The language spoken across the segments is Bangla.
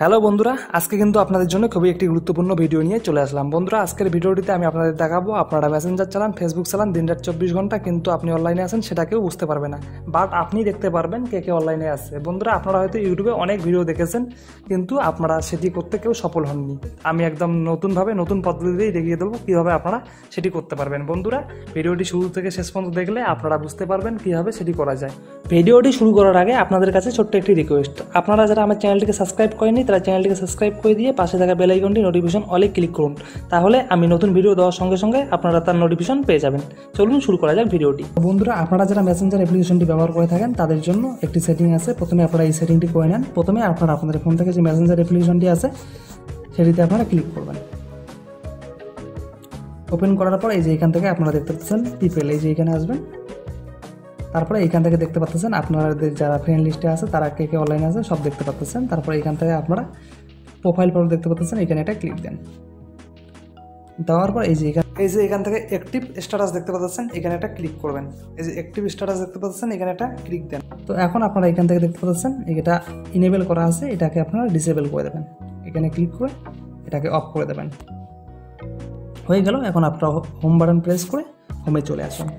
হ্যালো বন্ধুরা, আজকে কিন্তু আপনাদের জন্য খুবই একটি গুরুত্বপূর্ণ ভিডিও নিয়ে চলে আসলাম। বন্ধুরা, আজকের ভিডিওটিতে আমি আপনাদের দেখাবো আপনারা মেসেঞ্জার চালান, ফেসবুক চালান, দিনরাত 24 ঘন্টা, কিন্তু আপনি অনলাইনে আছেন সেটা কেউ বুঝতে পারবে না। বাট আপনি দেখতে পারবেন কে কে অনলাইনে আছে। বন্ধুরা, আপনারা হয়তো ইউটিউবে অনেক ভিডিও দেখেছেন, কিন্তু আপনারা সেটি করতে কেউ সফল হননি। আমি একদম নতুন পদ্ধতিতেই দেখিয়ে দেবো কীভাবে আপনারা সেটি করতে পারবেন। বন্ধুরা, ভিডিওটি শুরু থেকে শেষ পর্যন্ত দেখলে আপনারা বুঝতে পারবেন কীভাবে সেটি করা যায়। ভিডিওটি শুরু করার আগে আপনাদের কাছে ছোট্ট একটি রিকোয়েস্ট, আপনারা যারা আমার চ্যানেলটিকে সাবস্ক্রাইব করেনি তারা চ্যানেলটিকে সাবস্ক্রাইব করে দিয়ে পাশে থাকা বেল আইকনটি নোটিফিকেশন অলে ক্লিক করুন, তাহলে আমি নতুন ভিডিও দেওয়ার সঙ্গে সঙ্গে আপনারা তার নোটিফিকেশন পেয়ে যাবেন। চলুন শুরু করা যাক ভিডিওটি। বন্ধুরা, আপনারা যারা মেসেঞ্জার অ্যাপ্লিকেশনটি ব্যবহার করে থাকেন তাদের জন্য একটি সেটিং আছে। প্রথমে আপনারা এই সেটিংটি করে নেন। প্রথমে আপনারা আপনাদের ফোন থেকে যে মেসেঞ্জার অ্যাপ্লিকেশনটি আছে সেটিতে আপনারা ক্লিক করবেন। ওপেন করার পর এই যে এখান থেকে আপনারা দেখতে পাচ্ছেন পিপল, এই যে এখানে আসবেন। তারপরে এইখান থেকে দেখতে পাচ্ছেন আপনাদের যারা ফ্রেন্ড লিস্টে আছে তারা কে কে অনলাইনে আছে সব দেখতে পাচ্ছেন। তারপরে এইখান থেকে আপনারা প্রোফাইল ফটো দেখতে পাচ্ছেন, এখানে একটা ক্লিক দেন। দেওয়ার পর এই যে এখান থেকে অ্যাক্টিভ স্ট্যাটাস দেখতে পাচ্ছেন, এখানে একটা ক্লিক করবেন। এই যে অ্যাক্টিভ স্ট্যাটাস দেখতে পাচ্ছেন, এখানে একটা ক্লিক দেন। তো এখন আপনারা এখান থেকে দেখতে পাচ্ছেন এটা ইনেবল করা আছে, এটাকে আপনারা ডিসেবল করে দেবেন। এখানে ক্লিক করে এটাকে অফ করে দেবেন। হয়ে গেল। এখন আপনারা হোম বাটন প্রেস করে হোমে চলে আসুন।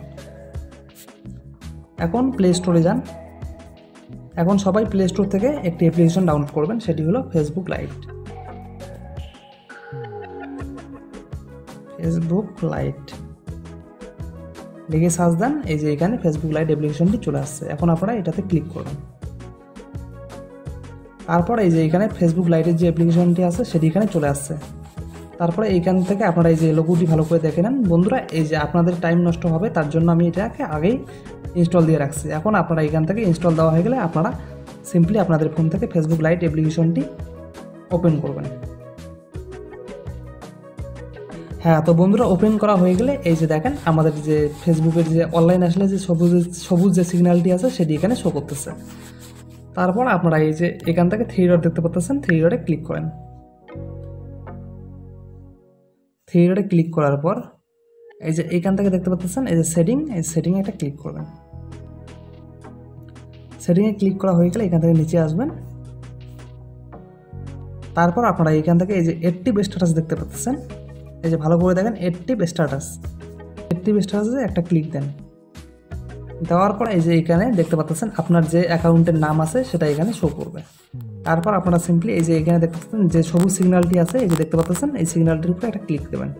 এখন প্লে স্টোরে যান। এখন সবাই প্লে স্টোর থেকে একটি অ্যাপ্লিকেশন ডাউনলোড করবেন, সেটি হলো ফেসবুক লাইট। ফেসবুক লাইট লিখে সার্চ দেন, এই যে এখানে ফেসবুক লাইট অ্যাপ্লিকেশনটি চলে আসছে। এখন আপনারা এটাতে ক্লিক করবেন। তারপর এই যে এখানে ফেসবুক লাইটের যে অ্যাপ্লিকেশনটি আছে সেটি এখানে চলে আসছে। তারপরে এইখান থেকে আপনারা এই যে লোগোটি ভালো করে দেখে নেন। বন্ধুরা, এই যে আপনাদের টাইম নষ্ট হবে তার জন্য আমি এটাকে আগেই ইনস্টল দিয়ে রাখছি। এখন আপনারা এখান থেকে ইনস্টল দেওয়া হয়ে গেলে আপনারা সিম্পলি আপনাদের ফোন থেকে ফেসবুক লাইট অ্যাপ্লিকেশনটি ওপেন করবেন। হ্যাঁ, তো বন্ধুরা, ওপেন করা হয়ে গেলে এই যে দেখেন আমাদের যে ফেসবুকের যে অনলাইন আসলে যে সবুজ যে সিগন্যালটি আছে সেটি এখানে শো করতেছে। তারপর আপনারা এই যে এখান থেকে থ্রি ডট দেখতে পাচ্ছেন, থ্রি ডটে ক্লিক করেন। থ্রি ডটে ক্লিক করার পর এই যে এখান থেকে দেখতে পাচ্ছেন এই যে সেটিং, এই সেটিংয়ে একটা ক্লিক করবেন। সেটিংয়ে ক্লিক করা হয়ে গেলে এখান থেকে নিচে আসবেন। তারপর আপনারা এখান থেকে এই যে অ্যাক্টিভ স্ট্যাটাস দেখতে পাচ্ছেন, এই যে ভালো করে দেখেন অ্যাক্টিভ স্ট্যাটাসে একটা ক্লিক দেন। দেওয়ার পর এই যে এখানে দেখতে পাচ্ছেন আপনার যে অ্যাকাউন্টের নাম আছে সেটা এখানে শো করবে। তারপর আপনারা সিম্পলি এই যে এখানে দেখতে পাচ্ছেন যে সবুজ সিগন্যালটি আছে, এই যে দেখতে পাচ্ছেন এই সিগন্যালটির উপরে একটা ক্লিক দেবেন।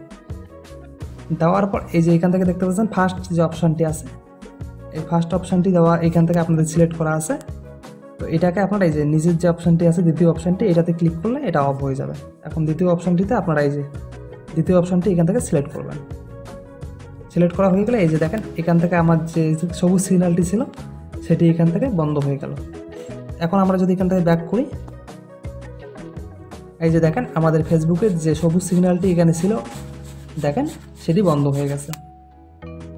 দেওয়ার পর এই যে এখান থেকে দেখতে পাচ্ছেন ফার্স্ট যে অপশানটি আছে, এই ফার্স্ট অপশানটি দেওয়া এখান থেকে আপনাদের সিলেক্ট করা আছে। তো এটাকে আপনারা এই যে নিচের যে অপশানটি আছে দ্বিতীয় অপশানটি, এটাতে ক্লিক করলে এটা অফ হয়ে যাবে। এখন দ্বিতীয় অপশানটিতে আপনারা এই যে দ্বিতীয় অপশানটি এখান থেকে সিলেক্ট করবেন। সিলেক্ট করা হয়ে গেলে এই যে দেখেন এখান থেকে আমার যে সবুজ সিগন্যালটি ছিল সেটি এখান থেকে বন্ধ হয়ে গেল। এখন আমরা যদি এখান থেকে ব্যাক করি, এই যে দেখেন আমাদের ফেসবুকের যে সবুজ সিগন্যালটি এখানে ছিল দেখেন সেটি বন্ধ হয়ে গেছে।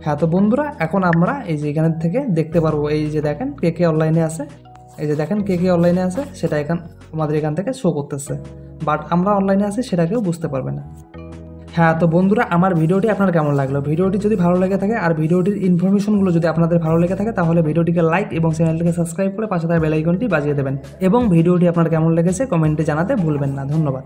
হ্যাঁ, তো বন্ধুরা, এখন আমরা এই যে এখান থেকে দেখতে পারবো এই যে দেখেন কে কে অনলাইনে আছে, এই যে দেখেন কে কে অনলাইনে আছে সেটা আমাদের এখান থেকে শো করতেছে। বাট আমরা অনলাইনে আছি সেটা কেউ বুঝতে পারবে না। হ্যাঁ, তো বন্ধুরা, আমার ভিডিওটি আপনার কেমন লাগলো? ভিডিওটি যদি ভালো লেগে থাকে আর ভিডিওটির ইনফরমেশনগুলো যদি আপনাদের ভালো লেগে থাকে তাহলে ভিডিওটিকে লাইক এবং চ্যানেলটিকে সাবস্ক্রাইব করে পাশে থাকা বেল আইকনটি বাজিয়ে দেবেন। এবং ভিডিওটি আপনার কেমন লেগেছে কমেন্টে জানাতে ভুলবেন না। ধন্যবাদ।